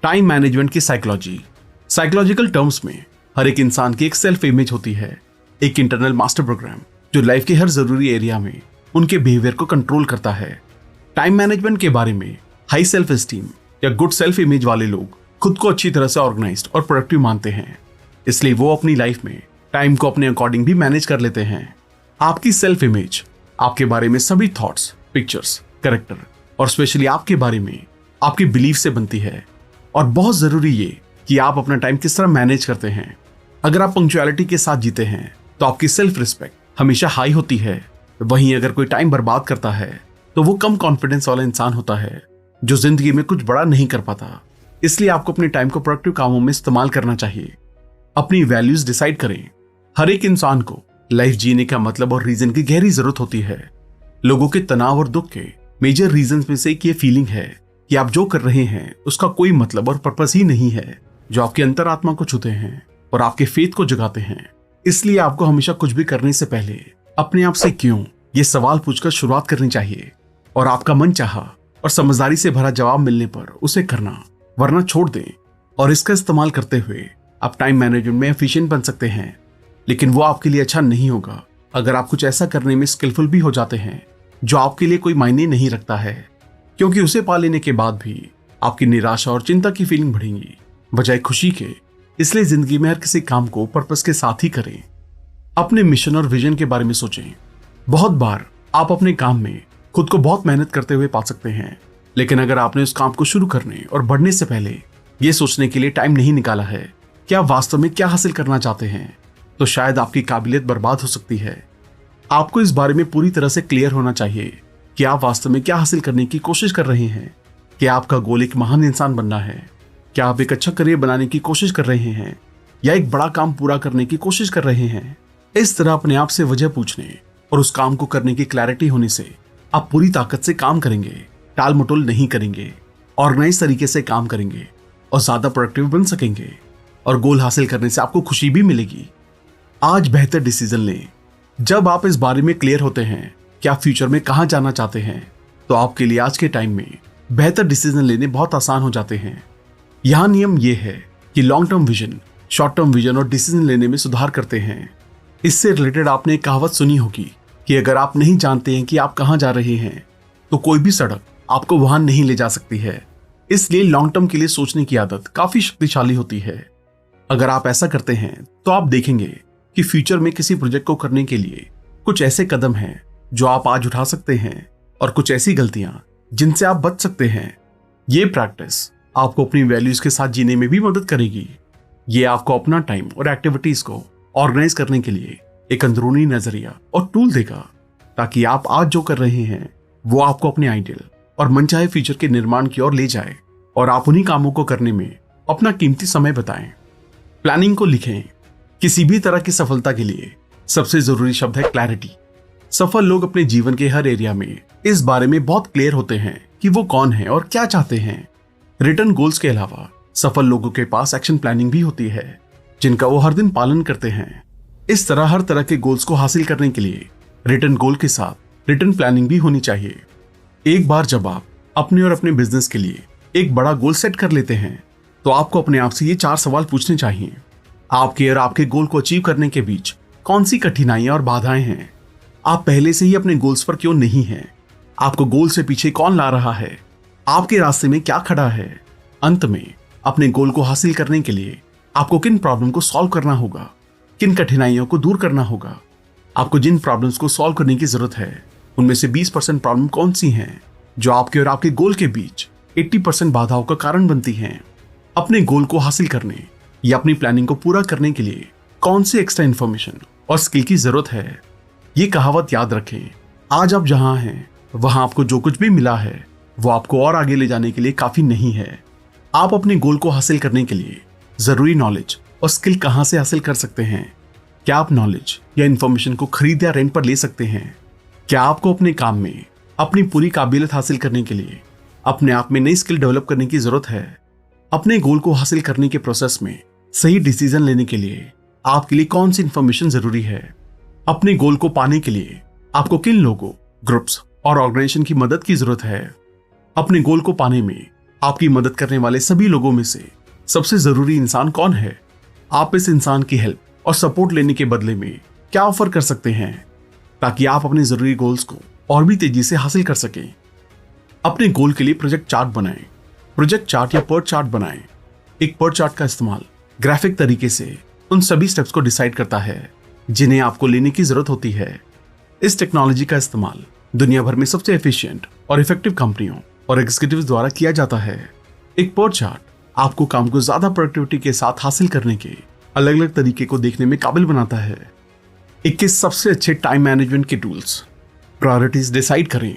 Time management की psychology. Psychological terms में हर एक इंसान की एक सेल्फ इमेज होती है, एक इंटरनल मास्टर प्रोग्राम जो लाइफ के हर जरूरी एरिया में उनके बिहेवियर को कंट्रोल करता है। टाइम मैनेजमेंट के बारे में हाई सेल्फ एस्टीम या गुड सेल्फ इमेज वाले लोग खुद को अच्छी तरह से ऑर्गेनाइज्ड और प्रोडक्टिव मानते हैं, इसलिए वो अपनी लाइफ में टाइम को अपने अकॉर्डिंग भी मैनेज कर लेते हैं। आपकी सेल्फ इमेज आपके बारे में सभी थॉट्स, पिक्चर्स, कैरेक्टर और स्पेशली आपके बारे में आपकी बिलीफ से बनती है। और बहुत जरूरी ये कि आप अपना टाइम किस तरह मैनेज करते हैं। अगर आप पंक्चुअलिटी के साथ जीते हैं तो आपकी सेल्फ रिस्पेक्ट हमेशा हाई होती है। वहीं अगर कोई टाइम बर्बाद करता है तो वो कम कॉन्फिडेंस वाला इंसान होता है जो जिंदगी में कुछ बड़ा नहीं कर पाता। इसलिए आपको अपने टाइम को प्रोडक्टिव कामों में इस्तेमाल करना चाहिए। अपनी वैल्यूज डिसाइड करें। हर एक इंसान को लाइफ जीने का मतलब और रीजन की गहरी जरूरत होती है। लोगों के तनाव और दुख के मेजर रीजन में से एक ये फीलिंग है कि आप जो कर रहे हैं उसका कोई मतलब और पर्पस ही नहीं है, जो आपकी अंतरात्मा को छूते हैं और आपके फेथ को जगाते हैं। इसलिए आपको हमेशा कुछ भी करने से पहले अपने आप से क्यों ये सवाल पूछकर शुरुआत करनी चाहिए और आपका मन चाहा और समझदारी से भरा जवाब मिलने पर उसे करना, वरना छोड़ दें। और इसका इस्तेमाल करते हुए आप टाइम मैनेजमेंट में एफिशिएंट बन सकते हैं, लेकिन वो आपके लिए अच्छा नहीं होगा अगर आप कुछ ऐसा करने में स्किलफुल भी हो जाते हैं जो आपके लिए कोई मायने नहीं रखता है, क्योंकि उसे पा लेने के बाद भी आपकी निराशा और चिंता की फीलिंग बढ़ेंगी बजाय खुशी के। इसलिए जिंदगी में हर किसी काम को पर्पस के साथ ही करें। अपने मिशन और विजन के बारे में सोचें। बहुत बार आप अपने काम में खुद को बहुत मेहनत करते हुए पा सकते हैं, लेकिन अगर आपने उस काम को शुरू करने और बढ़ने से पहले ये सोचने के लिए टाइम नहीं निकाला है कि आप वास्तव में क्या हासिल करना चाहते हैं, तो शायद आपकी काबिलियत बर्बाद हो सकती है। आपको इस बारे में पूरी तरह से क्लियर होना चाहिए कि आप वास्तव में क्या हासिल करने की कोशिश कर रहे हैं। क्या आपका गोल एक महान इंसान बनना है? क्या आप एक अच्छा करियर बनाने की कोशिश कर रहे हैं या एक बड़ा काम पूरा करने की कोशिश कर रहे हैं? इस तरह अपने आप से वजह पूछने और उस काम को करने की क्लैरिटी होने से आप पूरी ताकत से काम करेंगे, टाल मटोल नहीं करेंगे, ऑर्गेनाइज तरीके से काम करेंगे और ज्यादा प्रोडक्टिव बन सकेंगे। और गोल हासिल करने से आपको खुशी भी मिलेगी। आज बेहतर डिसीजन लें। जब आप इस बारे में क्लियर होते हैं कि आप फ्यूचर में कहां जाना चाहते हैं, तो आपके लिए आज के टाइम में बेहतर डिसीजन लेने बहुत आसान हो जाते हैं। यहां नियम यह है कि long term vision, short term vision और डिसीजन लेने में सुधार करते हैं। इससे रिलेटेड आपने एक कहावत सुनी होगी कि अगर आप नहीं जानते हैं कि आप कहां जा रहे हैं तो कोई भी सड़क आपको वहां नहीं ले जा सकती है। इसलिए लॉन्ग टर्म के लिए सोचने की आदत काफी शक्तिशाली होती है। अगर आप ऐसा करते हैं तो आप देखेंगे कि फ्यूचर में किसी प्रोजेक्ट को करने के लिए कुछ ऐसे कदम हैं जो आप आज उठा सकते हैं और कुछ ऐसी गलतियां जिनसे आप बच सकते हैं। ये प्रैक्टिस आपको अपनी वैल्यूज के साथ जीने में भी मदद करेगी। ये आपको अपना टाइम और एक्टिविटीज को ऑर्गेनाइज करने के लिए एक अंदरूनी नजरिया और टूल देगा, ताकि आप आज जो कर रहे हैं वो आपको अपने आइडियल और मनचाहे फ्यूचर के निर्माण की ओर ले जाए और आप उन्हीं कामों को करने में अपना कीमती समय बताएं। प्लानिंग को लिखें। किसी भी तरह की सफलता के लिए सबसे जरूरी शब्द है क्लैरिटी। सफल लोग अपने जीवन के हर एरिया में इस बारे में बहुत क्लियर होते हैं कि वो कौन है और क्या चाहते हैं। रिटर्न गोल्स के अलावा सफल लोगों के पास एक्शन प्लानिंग भी होती है, जिनका वो हर दिन पालन करते हैं। इस तरह हर तरह के गोल्स को हासिल करने के लिए रिटर्न गोल के साथ रिटर्न प्लानिंग भी होनी चाहिए। एक बार जब आप अपने और अपने बिजनेस के लिए एक बड़ा गोल सेट कर लेते हैं, तो आपको अपने आप से ये 4 सवाल पूछने चाहिए। आपके और आपके गोल को अचीव करने के बीच कौन सी कठिनाइयां और बाधाएं हैं? आप पहले से ही अपने गोल्स पर क्यों नहीं हैं? आपको गोल से पीछे कौन ला रहा है? आपके रास्ते में क्या खड़ा है? अंत में अपने गोल को हासिल करने के लिए आपको किन प्रॉब्लम को सॉल्व करना होगा, किन कठिनाइयों को दूर करना होगा? आपको जिन प्रॉब्लम्स को सॉल्व करने की जरूरत है, उनमें से 20% प्रॉब्लम कौन सी हैं जो आपके और आपके गोल के बीच 80% बाधाओं का कारण बनती हैं? अपने गोल को हासिल करने या अपनी प्लानिंग को पूरा करने के लिए कौन सी एक्स्ट्रा इन्फॉर्मेशन और स्किल की जरूरत है? ये कहावत याद रखें। आज आप जहां हैं वहां आपको जो कुछ भी मिला है वो आपको और आगे ले जाने के लिए काफी नहीं है। आप अपने गोल को हासिल करने के लिए जरूरी नॉलेज और स्किल कहां से हासिल कर सकते हैं? क्या आप नॉलेज या इन्फॉर्मेशन को खरीद या रेंट पर ले सकते हैं? क्या आपको अपने काम में अपनी पूरी काबिलियत हासिल करने के लिए अपने आप में नई स्किल डेवलप करने की जरूरत है? अपने गोल को हासिल करने के प्रोसेस में सही डिसीजन लेने के लिए आपके लिए कौन सी इंफॉर्मेशन जरूरी है? अपने गोल को पाने के लिए आपको किन लोगों, ग्रुप्स और ऑर्गेनाइजेशन की मदद की जरूरत है? अपने गोल को पाने में आपकी मदद करने वाले सभी लोगों में से सबसे जरूरी इंसान कौन है? आप इस इंसान की हेल्प और सपोर्ट लेने के बदले में क्या ऑफर कर सकते हैं ताकि आप अपने जरूरी गोल्स को और भी तेजी से हासिल कर सकें? अपने गोल के लिए प्रोजेक्ट चार्ट बनाएं। प्रोजेक्ट चार्ट या पर्ट चार्ट बनाएं। एक पर्ट चार्ट का इस्तेमाल ग्राफिक तरीके से उन सभी स्टेप्स को डिसाइड करता है जिन्हें आपको लेने की जरूरत होती है। इस टेक्नोलॉजी का इस्तेमाल दुनिया भर में सबसे एफिशिएंट और इफेक्टिव कंपनियों और एग्जीक्यूटिव्स द्वारा किया जाता है। एक पर्ट चार्ट आपको काम को ज्यादा प्रोडक्टिविटी के साथ हासिल करने के अलग अलग तरीके को देखने में काबिल बनाता है। 21 सबसे अच्छे टाइम मैनेजमेंट के टूल्स। प्रायोरिटीज डिसाइड करें।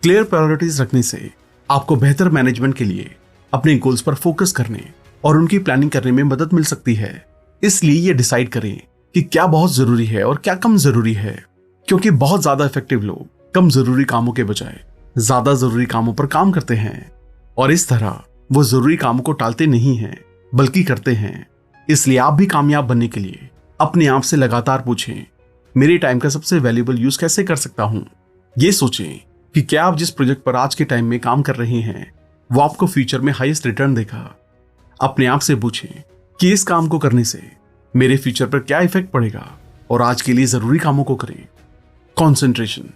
क्लियर प्रायोरिटीज रखने से आपको बेहतर मैनेजमेंट के लिए अपने गोल्स पर फोकस करने और उनकी प्लानिंग करने में मदद मिल सकती है। इसलिए ये डिसाइड करें कि क्या बहुत जरूरी है और क्या कम जरूरी है, क्योंकि बहुत ज्यादा इफेक्टिव लोग कम जरूरी कामों के बजाय ज्यादा जरूरी कामों पर काम करते हैं और इस तरह वो जरूरी कामों को टालते नहीं हैं बल्कि करते हैं। इसलिए आप भी कामयाब बनने के लिए अपने आप से लगातार पूछें, मेरे टाइम का सबसे वैल्यूएबल यूज कैसे कर सकता हूं? ये सोचें कि क्या आप जिस प्रोजेक्ट पर आज के टाइम में काम कर रहे हैं वो आपको फ्यूचर में हाईएस्ट रिटर्न देगा। अपने आप से पूछें कि इस काम को करने से मेरे फ्यूचर पर क्या इफेक्ट पड़ेगा और आज के लिए जरूरी कामों को करें। कॉन्सेंट्रेशन।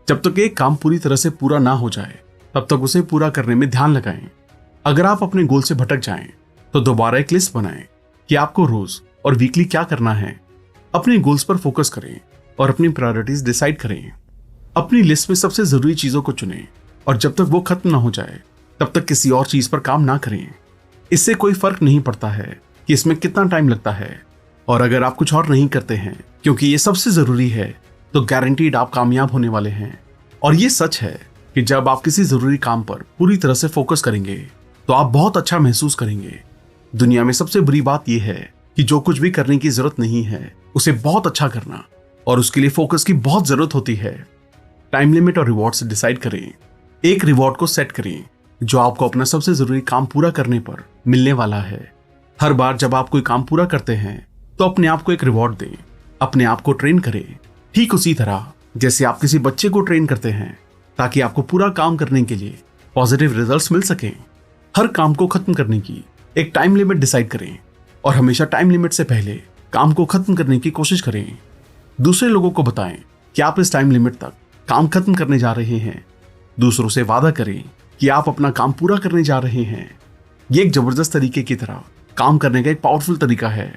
जब तक एक काम पूरी तरह से पूरा ना हो जाए तब तक उसे पूरा करने में ध्यान लगाएं। अगर आप अपने गोल से भटक जाएं तो दोबारा एक लिस्ट बनाएं कि आपको रोज और वीकली क्या करना है। अपने गोल्स पर फोकस करें और अपनी प्रायोरिटीज डिसाइड करें। अपनी लिस्ट में सबसे जरूरी चीजों को चुनें और जब तक वो खत्म ना हो जाए तब तक किसी और चीज पर काम ना करें। इससे कोई फर्क नहीं पड़ता है कि इसमें कितना टाइम लगता है, और अगर आप कुछ और नहीं करते हैं क्योंकि ये सबसे जरूरी है तो गारंटीड आप कामयाब होने वाले हैं। और ये सच है कि जब आप किसी जरूरी काम पर पूरी तरह से फोकस करेंगे तो आप बहुत अच्छा महसूस करेंगे। दुनिया में सबसे बुरी बात यह है कि जो कुछ भी करने की जरूरत नहीं है उसे बहुत अच्छा करना, और उसके लिए फोकस की बहुत जरूरत होती है। टाइम लिमिट और रिवॉर्ड्स डिसाइड करें। एक रिवॉर्ड को सेट करें जो आपको अपना सबसे जरूरी काम पूरा करने पर मिलने वाला है। हर बार जब आप कोई काम पूरा करते हैं तो अपने आप को एक रिवॉर्ड दें। अपने आप को ट्रेन करें ठीक उसी तरह जैसे आप किसी बच्चे को ट्रेन करते हैं ताकि आपको पूरा काम करने के लिए पॉजिटिव रिजल्ट्स मिल सकें। हर काम को खत्म करने की एक टाइम लिमिट डिसाइड करें और हमेशा टाइम लिमिट से पहले काम को खत्म करने की कोशिश करें। दूसरे लोगों को बताएं कि आप इस टाइम लिमिट तक काम खत्म करने जा रहे हैं। दूसरों से वादा करें कि आप अपना काम पूरा करने जा रहे हैं। ये एक जबरदस्त तरीके की तरह काम करने का एक पावरफुल तरीका है।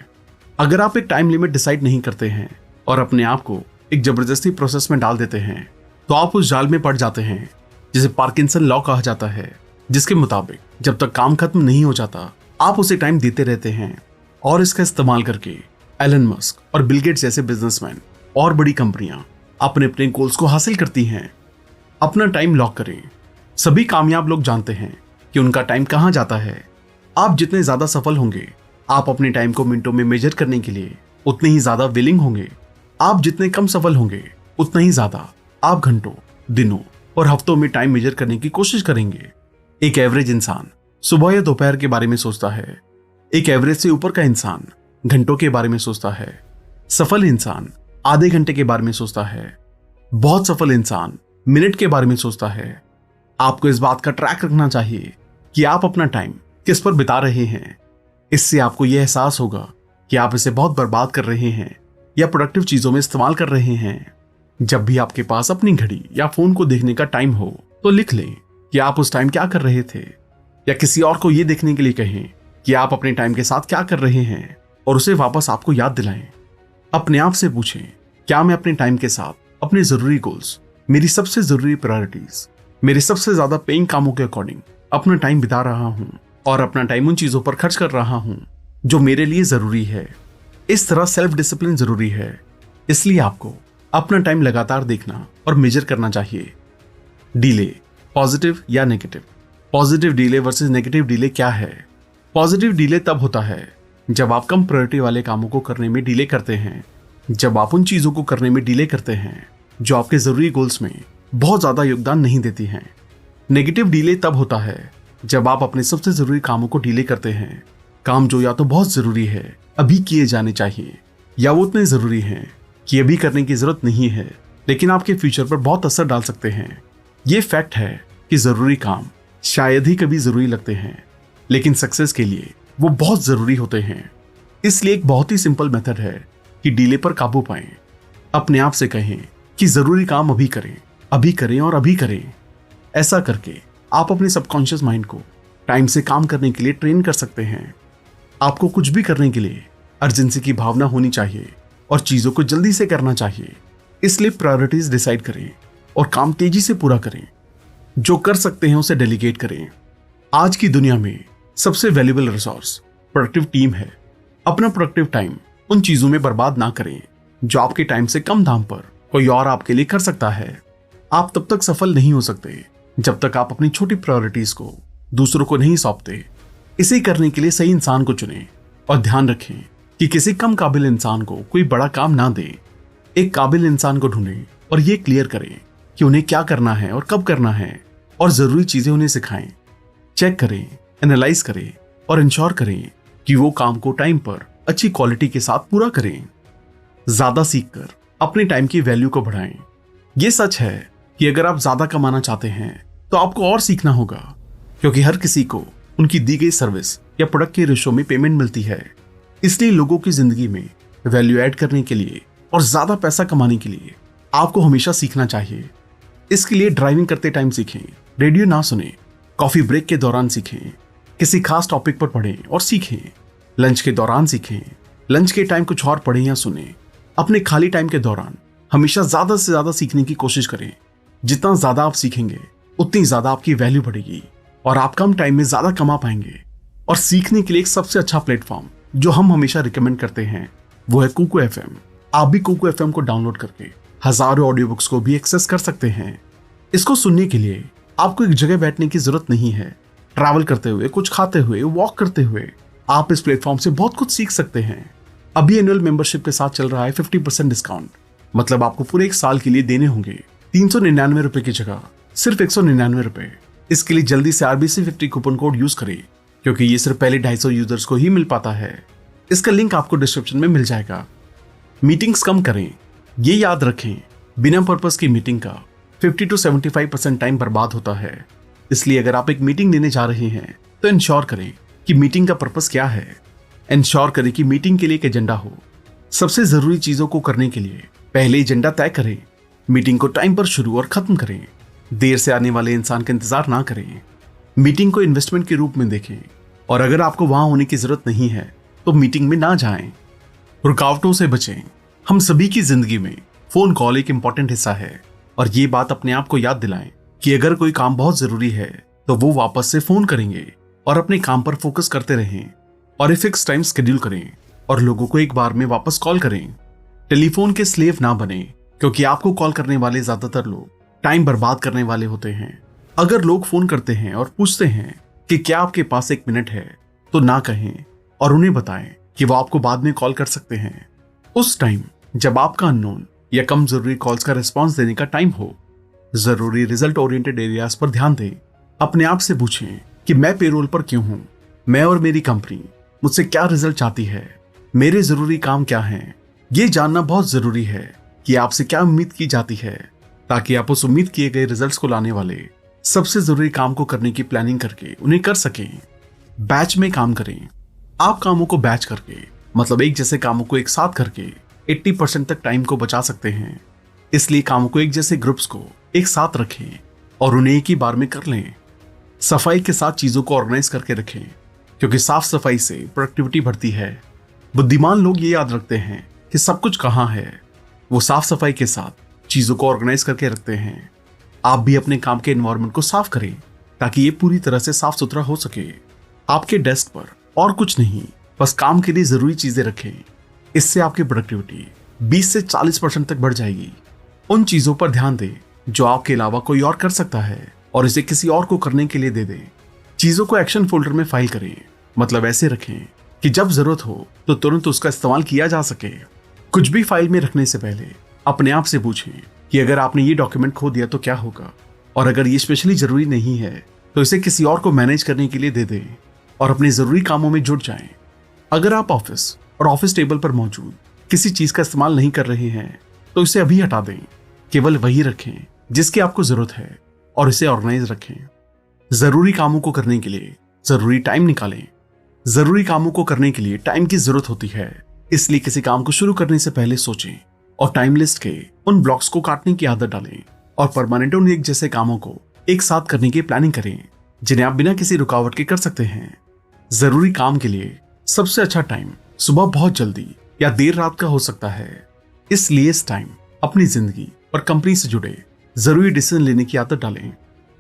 अगर आप एक टाइम लिमिट डिसाइड नहीं करते हैं और अपने आप को एक जबरदस्ती प्रोसेस में डाल देते हैं तो आप उस जाल में पड़ जाते हैं जिसे पार्किंसन लॉ कहा जाता है, जिसके मुताबिक जब तक काम खत्म नहीं हो जाता आप उसे टाइम देते रहते हैं। और इसका इस्तेमाल करके एलन मस्क और बिल गेट्स जैसे बिजनेसमैन और बड़ी कंपनियां अपने अपने गोल्स को हासिल करती हैं। अपना टाइम लॉक करें। सभी कामयाब लोग जानते हैं कि उनका टाइम कहां जाता है। आप जितने ज्यादा सफल होंगे आप अपने टाइम को मिनटों में मेजर करने के लिए उतने ही ज्यादा विलिंग होंगे। आप जितने कम सफल होंगे उतना ही ज्यादा आप घंटों, दिनों और हफ्तों में टाइम मेजर करने की कोशिश करेंगे। एक एवरेज इंसान सुबह या दोपहर के बारे में सोचता है। एक एवरेज से ऊपर का इंसान घंटों के बारे में सोचता है। सफल इंसान आधे घंटे के बारे में सोचता है। बहुत सफल इंसान मिनट के बारे में सोचता है। आपको इस बात का ट्रैक रखना चाहिए कि आप अपना टाइम किस पर बिता रहे हैं। इससे आपको यह एहसास होगा कि आप इसे बहुत बर्बाद कर रहे हैं या प्रोडक्टिव चीजों में इस्तेमाल कर रहे हैं। जब भी आपके पास अपनी घड़ी या फोन को देखने का टाइम हो तो लिख लें कि आप उस टाइम क्या कर रहे थे, या किसी और को यह देखने के लिए कहें कि आप अपने टाइम के साथ क्या कर रहे हैं और उसे वापस आपको याद दिलाएं। अपने आप से पूछें, क्या मैं अपने टाइम के साथ अपने जरूरी गोल्स, मेरी सबसे जरूरी प्रायोरिटीज, मेरे सबसे ज्यादा पेइंग कामों के अकॉर्डिंग अपना टाइम बिता रहा हूं और अपना टाइम उन चीजों पर खर्च कर रहा हूं जो मेरे लिए जरूरी है। इस तरह सेल्फ डिसिप्लिन जरूरी है। इसलिए आपको अपना टाइम लगातार देखना और मेजर करना चाहिए। डीले, पॉजिटिव या negative. Positive delay versus negative delay क्या है? पॉजिटिव डीले तब होता है जब आप कम प्रायोरिटी वाले कामों को करने में डीले करते हैं, जब आप उन चीजों को करने में डीले करते हैं जो आपके जरूरी गोल्स में बहुत ज्यादा योगदान नहीं देती हैं। नेगेटिव डीले तब होता है जब आप अपने सबसे जरूरी कामों को डीले करते हैं, काम जो या तो बहुत जरूरी है, अभी किए जाने चाहिए, या वो उतने जरूरी हैं कि अभी करने की जरूरत नहीं है, लेकिन आपके फ्यूचर पर बहुत असर डाल सकते हैं। ये फैक्ट है कि जरूरी काम शायद ही कभी जरूरी लगते हैं, लेकिन सक्सेस के लिए वो बहुत जरूरी होते हैं। इसलिए एक बहुत ही सिंपल मेथड है कि डिले पर काबू पाएं। अपने आप से कहें कि जरूरी काम अभी करें और अभी करें। ऐसा करके आप अपने सबकॉन्शियस माइंड को टाइम से काम करने के लिए ट्रेन कर सकते हैं। आपको कुछ भी करने के लिए अर्जेंसी की भावना होनी चाहिए और चीजों को जल्दी से करना चाहिए। इसलिए प्रायोरिटीज डिसाइड करें और काम तेजी से पूरा करें। जो कर सकते हैं उसे डेलीगेट करें। आज की दुनिया में सबसे वैल्यूएबल रिसोर्स प्रोडक्टिव टीम है। अपना प्रोडक्टिव टाइम उन चीजों में बर्बाद ना करें जो आपके टाइम से कम दाम पर कोई और आपके लिए कर सकता है। आप तब तक सफल नहीं हो सकते जब तक आप अपनी छोटी प्रायोरिटीज को दूसरों को नहीं सौंपते। इसे करने के लिए सही इंसान को चुनें और ध्यान रखें कि किसी कम काबिल इंसान को कोई बड़ा काम ना दें। एक काबिल इंसान को ढूंढें और ये क्लियर करें कि उन्हें क्या करना है और कब करना है, और जरूरी चीजें उन्हें सिखाएं। चेक करें, एनालाइज करें और इंश्योर करें कि वो काम को टाइम पर अच्छी क्वालिटी के साथ पूरा करें। ज्यादा सीखकर अपने टाइम की वैल्यू को बढ़ाएं। ये सच है कि अगर आप ज्यादा कमाना चाहते हैं तो आपको और सीखना होगा, क्योंकि हर किसी को उनकी दी गई सर्विस या प्रोडक्ट के रेशो में पेमेंट मिलती है। इसलिए लोगों की जिंदगी में वैल्यू ऐड करने के लिए और ज्यादा पैसा कमाने के लिए आपको हमेशा सीखना चाहिए। इसके लिए ड्राइविंग करते टाइम सीखें, रेडियो ना सुने, कॉफी ब्रेक के दौरान सीखें, किसी खास टॉपिक पर पढ़ें और सीखें, लंच के दौरान सीखें, लंच के टाइम कुछ और पढ़ें या सुने। अपने खाली टाइम के दौरान हमेशा ज्यादा से ज्यादा सीखने की कोशिश करें। जितना ज्यादा आप सीखेंगे उतनी ज्यादा आपकी वैल्यू बढ़ेगी और आप कम टाइम में ज्यादा कमा पाएंगे। और सीखने के लिए एक सबसे अच्छा प्लेटफॉर्म जो हम हमेशा रिकमेंड करते हैं वो है कुकू एफएम। आप भी कुकू एफएम को डाउनलोड करके हजारों ऑडियो बुक्स को भी एक्सेस कर सकते हैं। इसको सुनने के लिए आपको एक जगह बैठने की जरूरत नहीं है। ट्रैवल करते हुए, कुछ खाते हुए, वॉक करते हुए आप इस प्लेटफॉर्म से बहुत कुछ सीख सकते हैं। अभी एनुअल मेंबरशिप के साथ चल रहा है 50% डिस्काउंट। मतलब आपको पूरे एक साल के लिए देने होंगे 399 रुपए की जगह सिर्फ 199 रुपए। इसके लिए जल्दी से RBC 50 कूपन कोड यूज करें, क्योंकि ये सिर्फ पहले 250 यूजर्स को ही मिल पाता है। इसका लिंक आपको डिस्क्रिप्शन में मिल जाएगा। मीटिंग्स कम करें, ये याद रखें, बिना पर्पस की मीटिंग का 50 to 75% टाइम बर्बाद होता है। इसलिए अगर आप एक मीटिंग लेने जा रहे हैं तो इंश्योर करें कि मीटिंग का पर्पस क्या है। इंश्योर करें कि मीटिंग के लिए एक एजेंडा हो। सबसे जरूरी चीजों को करने के लिए पहले एजेंडा तय करें। मीटिंग को टाइम पर शुरू और खत्म करें। देर से आने वाले इंसान का इंतजार ना करें। मीटिंग को इन्वेस्टमेंट के रूप में देखें, और अगर आपको वहां होने की जरूरत नहीं है तो मीटिंग में ना जाएं। रुकावटों से बचें। हम सभी की जिंदगी में फोन कॉल एक इंपॉर्टेंट हिस्सा है, और ये बात अपने आप को याद दिलाएं कि अगर कोई काम बहुत जरूरी है तो वो वापस से फोन करेंगे और अपने काम पर फोकस करते रहें। और एक फिक्स टाइम शेड्यूल करें और लोगों को एक बार में वापस कॉल करें। टेलीफोन के स्लेव ना बने, क्योंकि आपको कॉल करने वाले ज्यादातर लोग टाइम बर्बाद करने वाले होते हैं। अगर लोग फोन करते हैं और पूछते हैं कि क्या आपके पास 1 मिनट है, तो ना कहें और उन्हें बताएं कि वो आपको बाद में कॉल कर सकते हैं। उस टाइम जब आपका अननोन या कम जरूरी कॉल्स का रिस्पॉन्स देने का टाइम हो। जरूरी रिजल्ट ओरिएंटेड एरियाज पर ध्यान दें। अपने आप से पूछें कि मैं पेरोल पर क्यों हूं, मैं और मेरी कंपनी मुझसे क्या रिजल्ट चाहती है, मेरे जरूरी काम क्या हैं। ये जानना बहुत जरूरी है कि आपसे क्या उम्मीद की जाती है, ताकि आप उस उम्मीद किए गए रिजल्ट्स को लाने वाले सबसे जरूरी काम को करने की प्लानिंग करके उन्हें कर सकें। बैच में काम करें। आप कामों को बैच करके, मतलब एक जैसे कामों को एक साथ करके 80% तक टाइम को बचा सकते हैं। इसलिए कामों को एक जैसे ग्रुप्स को एक साथ रखें और उन्हें एक ही बार में कर लें। सफाई के साथ चीजों को ऑर्गेनाइज करके रखें, क्योंकि साफ सफाई से प्रोडक्टिविटी बढ़ती है। बुद्धिमान लोग ये याद रखते हैं कि सब कुछ कहाँ है। वो साफ सफाई के साथ चीजों को ऑर्गेनाइज करके रखते हैं। आप भी अपने काम के एनवायरनमेंट को साफ करें ताकि ये पूरी तरह से साफ सुथरा हो सके। आपके डेस्क पर और कुछ नहीं, बस काम के लिए जरूरी चीजें रखें। इससे आपकी प्रोडक्टिविटी 20 से 40% तक बढ़ जाएगी। उन चीजों पर ध्यान दें जो आपके अलावा कोई और कर सकता है, और इसे किसी और को करने के लिए दे दें। चीजों को एक्शन फोल्डर में फाइल करें, मतलब ऐसे रखें कि जब जरूरत हो तो तुरंत उसका इस्तेमाल किया जा सके। कुछ भी फाइल में रखने से पहले अपने आप से पूछें कि अगर आपने ये डॉक्यूमेंट खो दिया तो क्या होगा, और अगर ये स्पेशली जरूरी नहीं है तो इसे किसी और को मैनेज करने के लिए दे दें और अपने जरूरी कामों में जुट जाएं। अगर आप ऑफिस और ऑफिस टेबल पर मौजूद किसी चीज का इस्तेमाल नहीं कर रहे हैं तो इसे अभी हटा दें। केवल वही रखें जिसकी आपको जरूरत है और इसे ऑर्गेनाइज रखें। जरूरी कामों को करने के लिए जरूरी टाइम निकालें। जरूरी कामों को करने के लिए टाइम की जरूरत होती है, इसलिए किसी काम को शुरू करने से पहले सोचें और टाइम लिस्ट के उन ब्लॉक्स को काटने की आदत डालें और परमानेंट उन एक जैसे कामों को एक साथ करने की प्लानिंग करें जिन्हें आप बिना किसी रुकावट के कर सकते हैं। जरूरी काम के लिए सबसे अच्छा टाइम सुबह बहुत जल्दी या देर रात का हो सकता है, इसलिए इस टाइम अपनी जिंदगी और कंपनी से जुड़े जरूरी डिसीजन लेने की आदत डालें।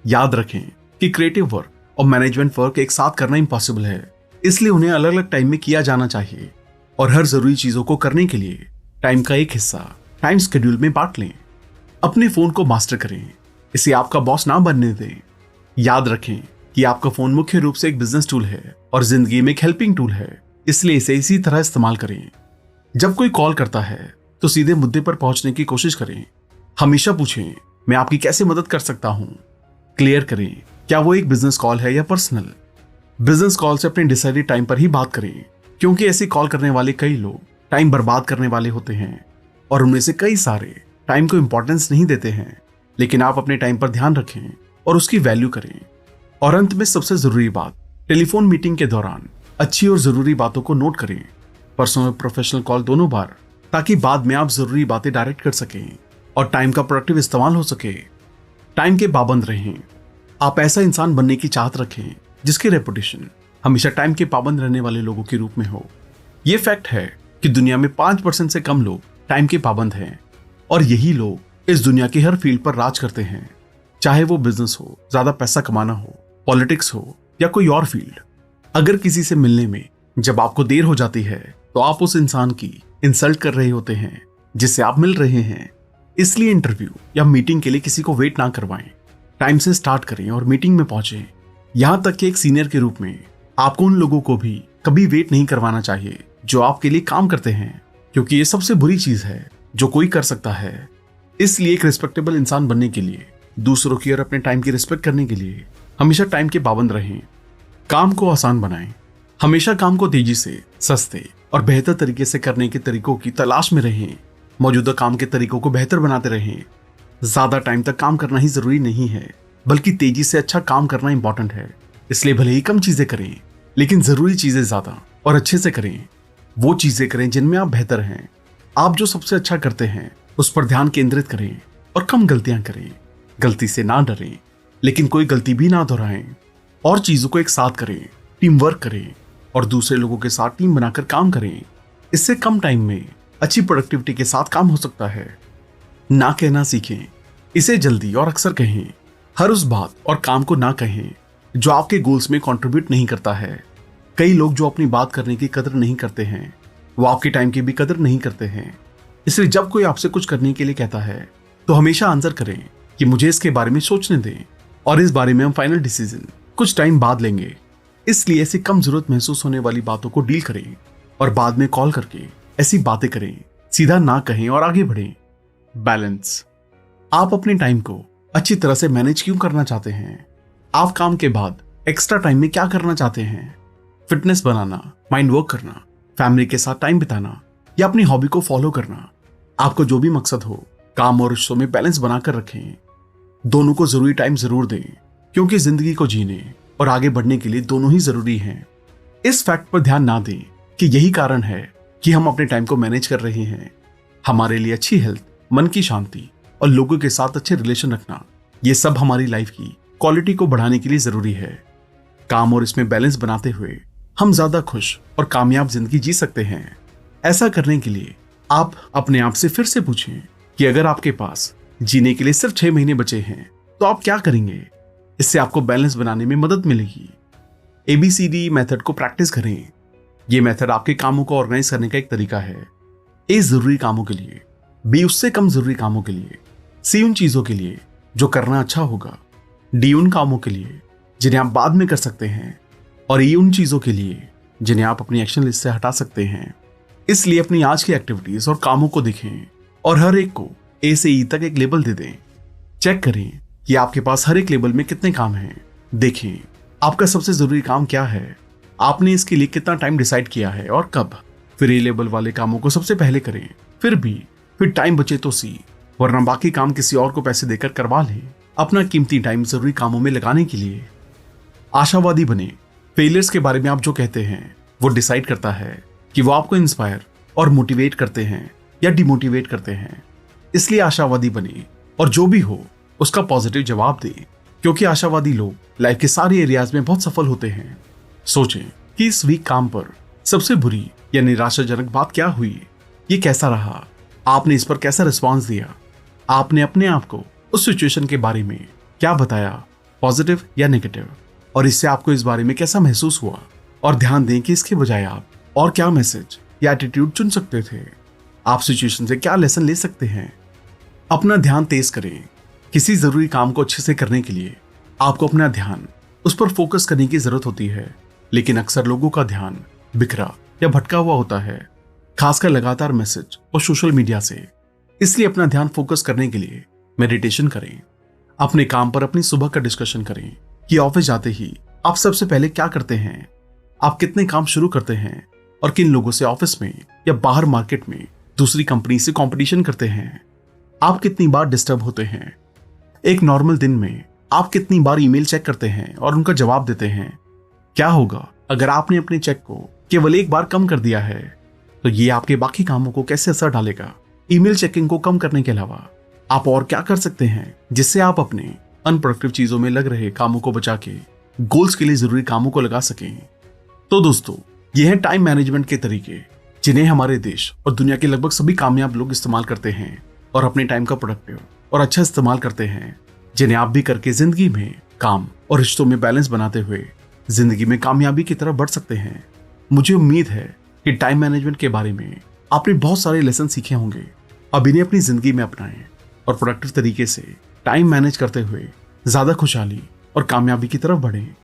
याद रखें कि क्रिएटिव वर्क और मैनेजमेंट वर्क एक साथ करना इम्पॉसिबल है, इसलिए उन्हें अलग अलग टाइम में किया जाना चाहिए और हर जरूरी चीजों को करने के लिए टाइम का एक हिस्सा टाइम शेड्यूल में बांट लें। अपने फोन को मास्टर करें, इसे आपका बॉस ना बनने दें। याद रखें कि आपका फोन मुख्य रूप से एक बिजनेस टूल है और जिंदगी में एक हेल्पिंग टूल है, इसलिए इसे इसी तरह इस्तेमाल करें। जब कोई कॉल करता है तो सीधे मुद्दे पर पहुंचने की कोशिश करें। हमेशा पूछें, मैं आपकी कैसे मदद कर सकता हूं। क्लियर करें क्या वो एक बिजनेस कॉल है या पर्सनल। बिजनेस कॉल से अपने डिसाइडेड टाइम पर ही बात करें, क्योंकि ऐसी कॉल करने वाले कई लोग टाइम बर्बाद करने वाले होते हैं और उनमें से कई सारे टाइम को इंपॉर्टेंस नहीं देते हैं। लेकिन आप अपने टाइम पर ध्यान रखें और उसकी वैल्यू करें। और अंत में सबसे जरूरी बात, टेलीफोन मीटिंग के दौरान अच्छी और जरूरी बातों को नोट करें, पर्सनल और प्रोफेशनल कॉल दोनों बार, ताकि बाद में आप जरूरी बातें डायरेक्ट कर सकें और टाइम का प्रोडक्टिव इस्तेमाल हो सके। टाइम के पाबंद रहें। आप ऐसा इंसान बनने की चाहत रखें जिसकी रेपुटेशन हमेशा टाइम के पाबंद रहने वाले लोगों के रूप में हो। यह फैक्ट है कि दुनिया में 5% से कम लोग टाइम के पाबंद हैं और यही लोग इस दुनिया के हर फील्ड पर राज करते हैं, चाहे वो बिजनेस हो, ज्यादा पैसा कमाना हो, पॉलिटिक्स हो या कोई और फील्ड। अगर किसी से मिलने में जब आपको देर हो जाती है तो आप उस इंसान की इंसल्ट कर रहे होते हैं जिससे आप मिल रहे हैं। इसलिए इंटरव्यू या मीटिंग के लिए किसी को वेट ना करवाएं, टाइम से स्टार्ट करें और मीटिंग में पहुंचें। यहां तक कि एक सीनियर के रूप में आपको उन लोगों को भी कभी वेट नहीं करवाना चाहिए जो आपके लिए काम करते हैं, क्योंकि ये सबसे बुरी चीज है जो कोई कर सकता है। इसलिए एक रिस्पेक्टेबल इंसान बनने के लिए, दूसरों की और अपने टाइम की रिस्पेक्ट करने के लिए हमेशा टाइम के पाबंद रहें। काम को आसान बनाएं। हमेशा काम को तेजी से, सस्ते और बेहतर तरीके से करने के तरीकों की तलाश में रहें। मौजूदा काम के तरीकों को बेहतर बनाते रहें। ज्यादा टाइम तक काम करना ही जरूरी नहीं है, बल्कि तेजी से अच्छा काम करना इंपॉर्टेंट है। इसलिए भले ही कम चीजें करें, लेकिन जरूरी चीजें ज्यादा और अच्छे से करें। वो चीजें करें जिनमें आप बेहतर हैं। आप जो सबसे अच्छा करते हैं उस पर ध्यान केंद्रित करें और कम गलतियां करें। गलती से ना डरें, लेकिन कोई गलती भी ना दोहराएं और चीजों को एक साथ करें, टीम वर्क करें और दूसरे लोगों के साथ टीम बनाकर काम करें। इससे कम टाइम में अच्छी प्रोडक्टिविटी के साथ काम हो सकता है। ना कहना सीखें, इसे जल्दी और अक्सर कहें। हर उस बात और काम को ना कहें जो आपके गोल्स में कंट्रीब्यूट नहीं करता है। कई लोग जो अपनी बात करने की कदर नहीं करते हैं, वो आपके टाइम की भी कदर नहीं करते हैं। इसलिए जब कोई आपसे कुछ करने के लिए कहता है तो हमेशा आंसर करें कि मुझे इसके बारे में सोचने दें और इस बारे में हम फाइनल डिसीजन कुछ टाइम बाद लेंगे। इसलिए ऐसी कम जरूरत महसूस होने वाली बातों को डील करें और बाद में कॉल करके ऐसी बातें करें। सीधा ना कहें और आगे बढ़ें। बैलेंस। आप अपने टाइम को अच्छी तरह से मैनेज क्यों करना चाहते हैं? आप काम के बाद एक्स्ट्रा टाइम में क्या करना चाहते हैं? फिटनेस बनाना, माइंड वर्क करना, फैमिली के साथ टाइम बिताना या अपनी हॉबी को फॉलो करना। आपको जो भी मकसद हो, काम और रिश्तों में बैलेंस बनाकर रखें। दोनों को जरूरी टाइम जरूर दें, क्योंकि जिंदगी को जीने और आगे बढ़ने के लिए दोनों ही जरूरी हैं। इस फैक्ट पर ध्यान ना दें कि यही कारण है कि हम अपने टाइम को मैनेज कर रहे हैं। हमारे लिए अच्छी हेल्थ, मन की शांति और लोगों के साथ अच्छे रिलेशन रखना, ये सब हमारी लाइफ की क्वालिटी को बढ़ाने के लिए जरूरी है। काम और इसमें बैलेंस बनाते हुए हम ज्यादा खुश और कामयाब जिंदगी जी सकते हैं। ऐसा करने के लिए आप अपने आप से फिर से पूछें कि अगर आपके पास जीने के लिए सिर्फ 6 महीने बचे हैं तो आप क्या करेंगे? इससे आपको बैलेंस बनाने में मदद मिलेगी। ABCD मेथड को प्रैक्टिस करें। यह मेथड आपके कामों को ऑर्गेनाइज करने का एक तरीका है। A जरूरी कामों के लिए, B उससे कम जरूरी कामों के लिए, C उन चीजों के लिए जो करना अच्छा होगा, D उन कामों के लिए जिन्हें आप बाद में कर सकते हैं और E उन चीजों के लिए जिन्हें आप अपनी एक्शन लिस्ट से हटा सकते हैं। इसलिए अपनी आज की एक्टिविटीज और कामों को देखें और हर एक को A से E तक एक लेबल दे दें। चेक करें कि आपके पास हर एक लेबल में कितने काम हैं। देखें आपका सबसे जरूरी काम क्या है, आपने इसके लिए कितना टाइम डिसाइड किया है और कब। फिर ए लेबल वाले कामों को सबसे पहले करें, फिर टाइम बचे तो सी, वरना बाकी काम किसी और को पैसे देकर करवा लें। अपना कीमती टाइम जरूरी कामों में लगाने के लिए आशावादी बने। फेलियर्स के बारे में आप जो कहते हैं वो डिसाइड करता है कि वो आपको इंस्पायर और मोटिवेट करते हैं या डिमोटिवेट करते हैं। इसलिए आशावादी बने और जो भी हो उसका पॉजिटिव जवाब दे, क्योंकि आशावादी लोग लाइफ के सारे एरियाज में बहुत सफल होते हैं। सोचें कि इस वीक काम पर सबसे बुरी या निराशाजनक बात क्या हुई, ये कैसा रहा, आपने इस पर कैसा रिस्पॉन्स दिया, आपने अपने आप को उस सिचुएशन के बारे में क्या बताया, पॉजिटिव या नेगेटिव, और इससे आपको इस बारे में कैसा महसूस हुआ। और ध्यान दें कि इसके बजाय आप और क्या मैसेज या एटीट्यूड चुन सकते थे। आप सिचुएशन से क्या लेसन ले सकते हैं। अपना ध्यान तेज करें। किसी जरूरी काम को अच्छे से करने के लिए आपको अपना ध्यान उस पर फोकस करने की जरूरत होती है, लेकिन अक्सर लोगों का ध्यान बिखरा या भटका हुआ होता है, खासकर लगातार मैसेज और सोशल मीडिया से। इसलिए अपना ध्यान फोकस करने के लिए मेडिटेशन करें। अपने काम पर अपनी सुबह का डिस्कशन करें कि ऑफिस जाते ही आप सबसे पहले क्या करते हैं, आप कितने काम शुरू करते हैं और किन लोगों से ऑफिस में या बाहर मार्केट में दूसरी कंपनी से कंपटीशन करते हैं। आप कितनी बार डिस्टर्ब होते हैं। एक नॉर्मल दिन में आप कितनी बार ईमेल चेक करते हैं और उनका जवाब देते हैं। क्या होगा अगर आपने अपने चेक को केवल एक बार कम कर दिया है, तो ये आपके बाकी कामों को कैसे असर डालेगा। ईमेल चेकिंग को कम करने के अलावा आप और क्या कर सकते हैं जिससे आप अपने अनप्रोडक्टिव चीजों में लग रहे कामों को बचा के गोल्स के लिए जरूरी कामों को लगा सकें। तो दोस्तों, ये है टाइम मैनेजमेंट के तरीके जिन्हें हमारे देश और दुनिया के लगभग सभी कामयाब लोग इस्तेमाल करते हैं और अपने टाइम का प्रोडक्टिव और अच्छा इस्तेमाल करते हैं, जिन्हें आप भी करके जिंदगी में काम और रिश्तों में बैलेंस बनाते हुए जिंदगी में कामयाबी की तरफ बढ़ सकते हैं। मुझे उम्मीद है कि टाइम मैनेजमेंट के बारे में आपने बहुत सारे लेसन सीखे होंगे। अब इन्हें अपनी जिंदगी में अपनाएं और प्रोडक्टिव तरीके से टाइम मैनेज करते हुए ज्यादा खुशहाली और कामयाबी की तरफ बढ़ें।